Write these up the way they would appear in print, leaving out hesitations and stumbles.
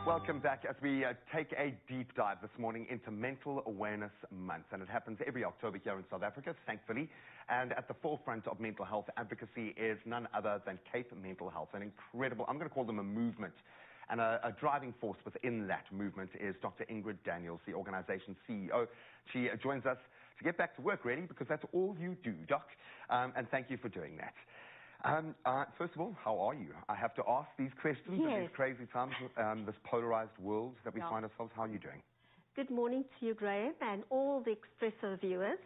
Welcome back as we take a deep dive this morning into Mental Awareness Month. And it happens every October here in South Africa, thankfully. And at the forefront of mental health advocacy is none other than Cape Mental Health, an incredible, I'm going to call them a movement. And a driving force within that movement is Dr. Ingrid Daniels, the organization's CEO. She joins us to get back to work, really, because that's all you do, Doc. And thank you for doing that. First of all, how are you? I have to ask these questions in these crazy times, this polarized world that we find ourselves. How are you doing? Good morning to you, Graham, and all the Expresso viewers.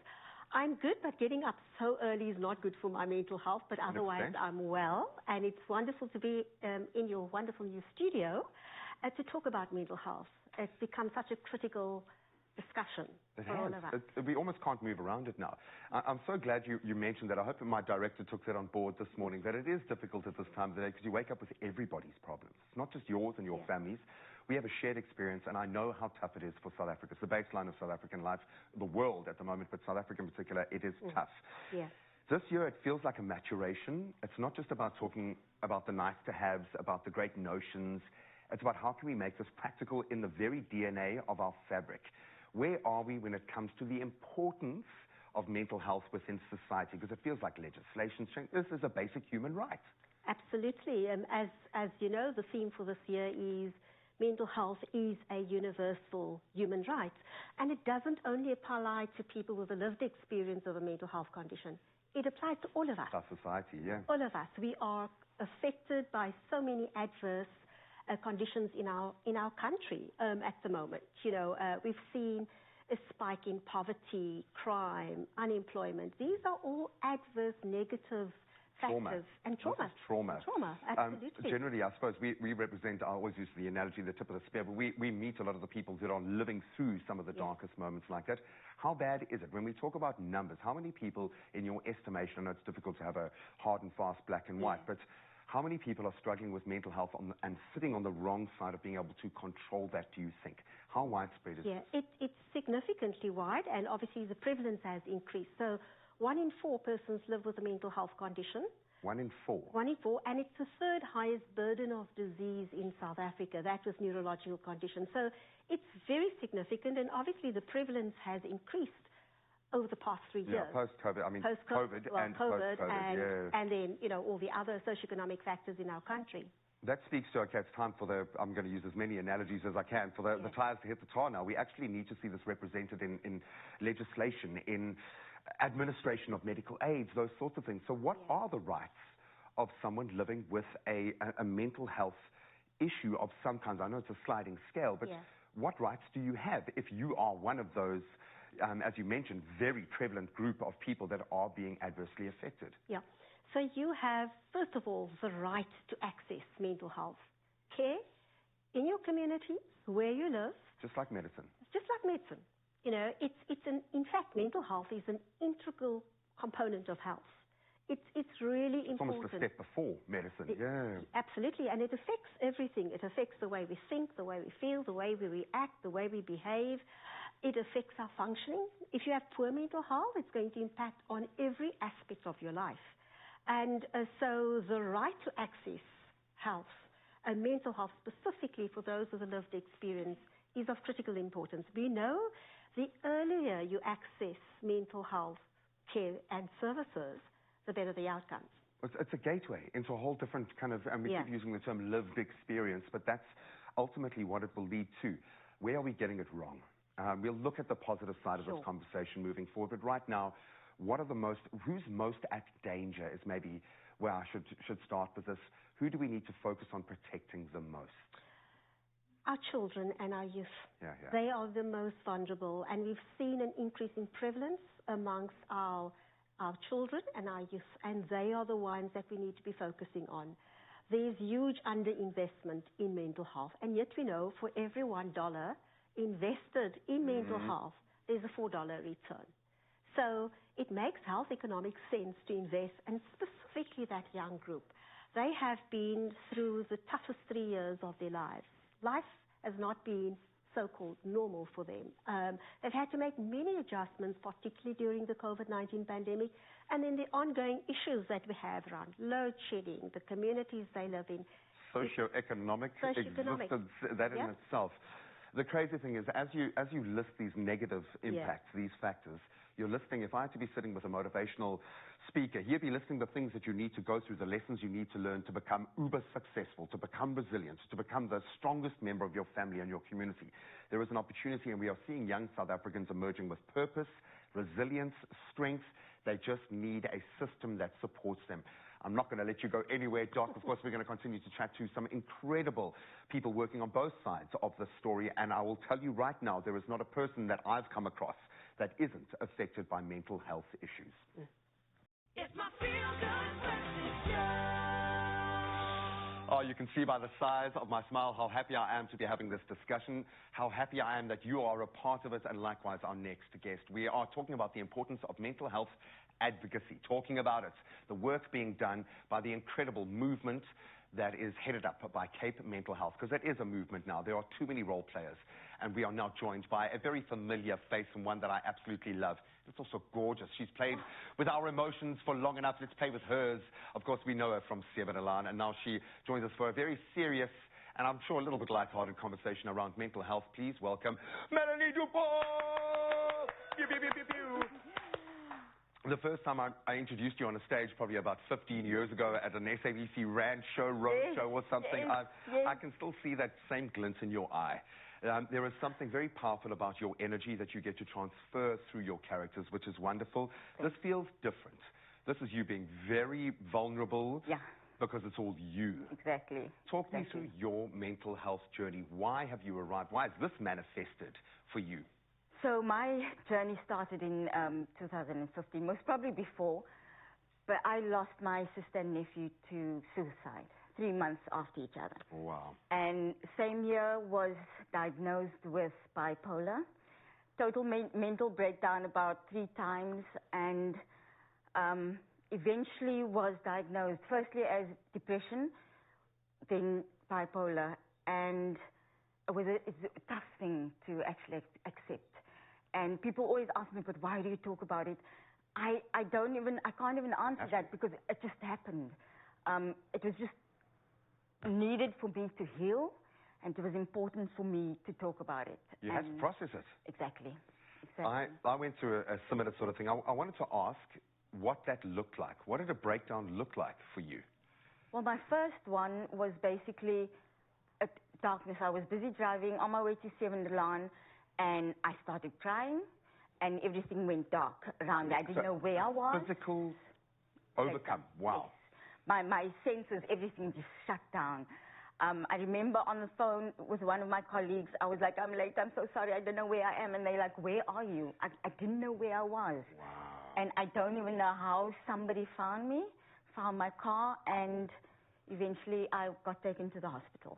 I'm good, but getting up so early is not good for my mental health, but otherwise 100%. I'm well, and it's wonderful to be in your wonderful new studio to talk about mental health. It's become such a critical discussion for all of us. We almost can't move around it now. I'm so glad you mentioned that. I hope that my director took that on board this morning, that it is difficult at this time of the day because you wake up with everybody's problems. It's not just yours and your families. We have a shared experience, and I know how tough it is for South Africa. It's the baseline of South African life, the world at the moment, but South Africa in particular, it is tough. This year, it feels like a maturation. It's not just about talking about the nice-to-haves, about the great notions. It's about how can we make this practical in the very DNA of our fabric. Where are we when it comes to the importance of mental health within society? Because it feels like legislation. This is a basic human right. Absolutely. As you know, the theme for this year is mental health is a universal human right. And it doesn't only apply to people with a lived experience of a mental health condition. It applies to all of us. Our society, yeah. All of us. We are affected by so many adverse conditions in our country at the moment. You know, we've seen a spike in poverty, crime, unemployment. These are all adverse, negative factors. And trauma. Trauma, absolutely. Generally, I suppose we represent, I always use the analogy, the tip of the spear, but we meet a lot of the people that are living through some of the darkest moments like that. How bad is it? When we talk about numbers, how many people, in your estimation, I know it's difficult to have a hard and fast black and white, but how many people are struggling with mental health and sitting on the wrong side of being able to control that, do you think? How widespread is it? It's significantly wide, and obviously the prevalence has increased. So 1 in 4 persons live with a mental health condition. 1 in 4? 1 in 4, and it's the third highest burden of disease in South Africa, that with neurological conditions. So it's very significant, and obviously the prevalence has increased over the past 3 years. Post-COVID, I mean, COVID and post-COVID, and then, you know, all the other socioeconomic factors in our country. That speaks to, okay, it's time for I'm going to use as many analogies as I can, for the tires to hit the tar now. We actually need to see this represented in legislation, in administration of medical aids, those sorts of things. So what are the rights of someone living with a mental health issue of some kind? I know it's a sliding scale, but what rights do you have if you are one of those, as you mentioned, very prevalent group of people that are being adversely affected? So you have, first of all, the right to access mental health care in your community, where you live. Just like medicine. Just like medicine. You know, in fact, mental health is an integral component of health. It's really important. It's almost a step before medicine, Absolutely, and it affects everything. It affects the way we think, the way we feel, the way we react, the way we behave. It affects our functioning. If you have poor mental health, it's going to impact on every aspect of your life. And so the right to access health, and mental health specifically for those with a lived experience, is of critical importance. We know the earlier you access mental health care and services, the better the outcomes. It's a gateway into a whole different kind of, and we keep using the term lived experience, but that's ultimately what it will lead to. Where are we getting it wrong? We'll look at the positive side of this conversation moving forward, but right now, who's most at danger is maybe where I should start with this. Who do we need to focus on protecting the most? Our children and our youth. They are the most vulnerable, and we've seen an increase in prevalence amongst our children and our youth, and they are the ones that we need to be focusing on. There's huge underinvestment in mental health, and yet we know for every $1 invested in mental health, there's a $4 return. So it makes health economic sense to invest, and specifically that young group. They have been through the toughest 3 years of their lives. Life has not been so-called normal for them. They've had to make many adjustments, particularly during the COVID-19 pandemic, and then the ongoing issues that we have around load shedding, the communities they live in. socioeconomic existence, that in itself. The crazy thing is, as you list these negative impacts, these factors, you're listing, if I had to be sitting with a motivational speaker, he'd be listing the things that you need to go through, the lessons you need to learn to become uber successful, to become resilient, to become the strongest member of your family and your community. There is an opportunity, and we are seeing young South Africans emerging with purpose, resilience, strength. They just need a system that supports them. I'm not going to let you go anywhere, Doc. Of course, we're going to continue to chat to some incredible people working on both sides of the story. And I will tell you right now, there is not a person that I've come across that isn't affected by mental health issues. It's my feel-good breakfast show. Oh, you can see by the size of my smile how happy I am to be having this discussion, how happy I am that you are a part of it, and likewise our next guest. We are talking about the importance of mental health advocacy, talking about it, the work being done by the incredible movement that is headed up by Cape Mental Health, because it is a movement now. There are too many role players, and we are now joined by a very familiar face and one that I absolutely love. It's also gorgeous. She's played with our emotions for long enough. Let's play with hers. Of course, we know her from Seven-Alarm, and now she joins us for a very serious and I'm sure a little bit lighthearted conversation around mental health. Please welcome Melanie Bois. Pew, pew, pew, pew, pew. The first time I introduced you on a stage, probably about 15 years ago at an SABC Rand show, road show or something, I can still see that same glint in your eye. There is something very powerful about your energy that you get to transfer through your characters, which is wonderful. This feels different. This is you being very vulnerable. Yeah. Because it's all you. Exactly. Talk me through your mental health journey. Why have you arrived? Why has this manifested for you? So my journey started in 2015, most probably before, but I lost my sister and nephew to suicide 3 months after each other. Wow. And same year was diagnosed with bipolar, total mental breakdown about 3 times, and eventually was diagnosed firstly as depression, then bipolar, and it's a tough thing to actually accept. And people always ask me, but why do you talk about it? I can't even answer that because it just happened. It was just needed for me to heal, and it was important for me to talk about it. You had to process it. Exactly. I went through a similar sort of thing. I wanted to ask what that looked like. What did a breakdown look like for you? Well, my first one was basically darkness. I was busy driving on my way to Seven-Alarm, and I started crying, and everything went dark around me. I didn't know where I was. Physical overcome. Wow. Yes. My senses, everything just shut down. I remember on the phone with one of my colleagues, I was like, I'm late, I'm so sorry, I don't know where I am. And they're like, where are you? I didn't know where I was. Wow. And I don't even know how somebody found me, found my car, and eventually I got taken to the hospital.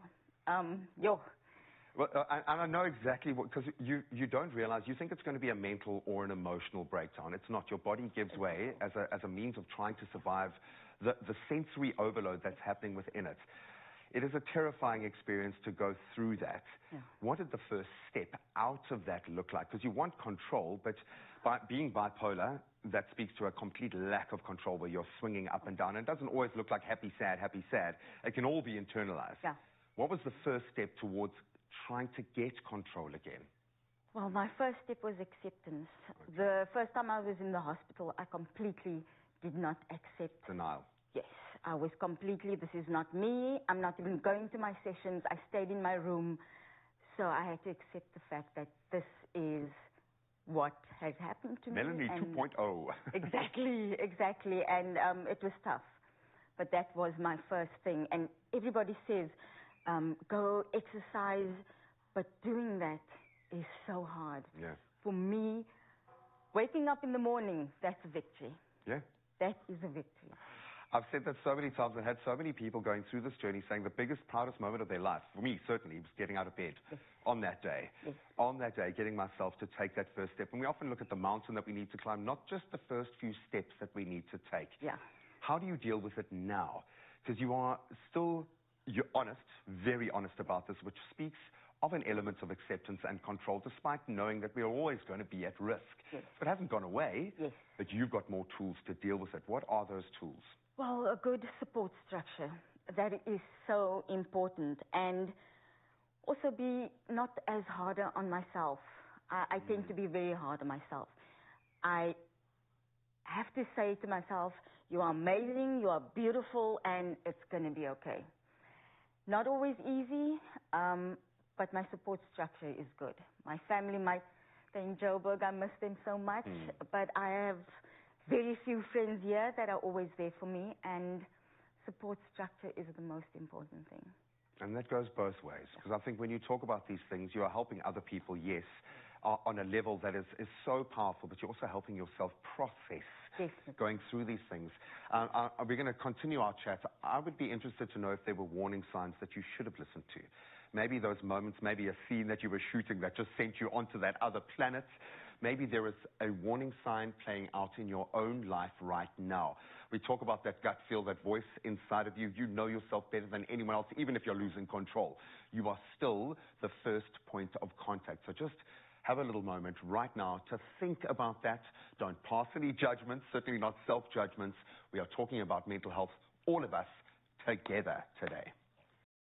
Well, I know exactly what, because you don't realize, you think it's going to be a mental or an emotional breakdown. It's not. Your body gives way as a means of trying to survive the sensory overload that's happening within it. It is a terrifying experience to go through that. Yeah. What did the first step out of that look like? Because you want control, but by being bipolar, that speaks to a complete lack of control where you're swinging up and down. And it doesn't always look like happy, sad, happy, sad. It can all be internalized. Yeah. What was the first step towards trying to get control again? Well, my first step was acceptance. Okay. The first time I was in the hospital, I completely did not accept. Denial. Yes, I was completely, this is not me. I'm not even going to my sessions. I stayed in my room. So I had to accept the fact that this is what has happened to me. Melanie 2.0. Exactly. And it was tough. But that was my first thing. And everybody says, go exercise, but doing that is so hard. Yeah. For me, waking up in the morning, that's a victory. Yeah. That is a victory. I've said that so many times. I've had so many people going through this journey saying the biggest, proudest moment of their life, for me certainly, was getting out of bed on that day. Yes. On that day, getting myself to take that first step. And we often look at the mountain that we need to climb, not just the first few steps that we need to take. Yeah. How do you deal with it now? Because you're honest, very honest about this, which speaks of an element of acceptance and control, despite knowing that we're always going to be at risk. Yes. So it hasn't gone away, but you've got more tools to deal with it. What are those tools? Well, a good support structure. That is so important. And also be not as harder on myself. I tend to be very hard on myself. I have to say to myself, you are amazing, you are beautiful, and it's going to be okay. Not always easy, but my support structure is good. My family, they're in Joburg, I miss them so much, but I have very few friends here that are always there for me, and support structure is the most important thing. And that goes both ways, because I think when you talk about these things, you are helping other people, yes, on a level that is so powerful, but you're also helping yourself process going through these things. We're going to continue our chat. I would be interested to know if there were warning signs that you should have listened to. Maybe those moments, maybe a scene that you were shooting that just sent you onto that other planet. Maybe there is a warning sign playing out in your own life right now. We talk about that gut feel, that voice inside of you. You know yourself better than anyone else, even if you're losing control. You are still the first point of contact. So just have a little moment right now to think about that. Don't pass any judgments, certainly not self-judgments. We are talking about mental health, all of us, together today.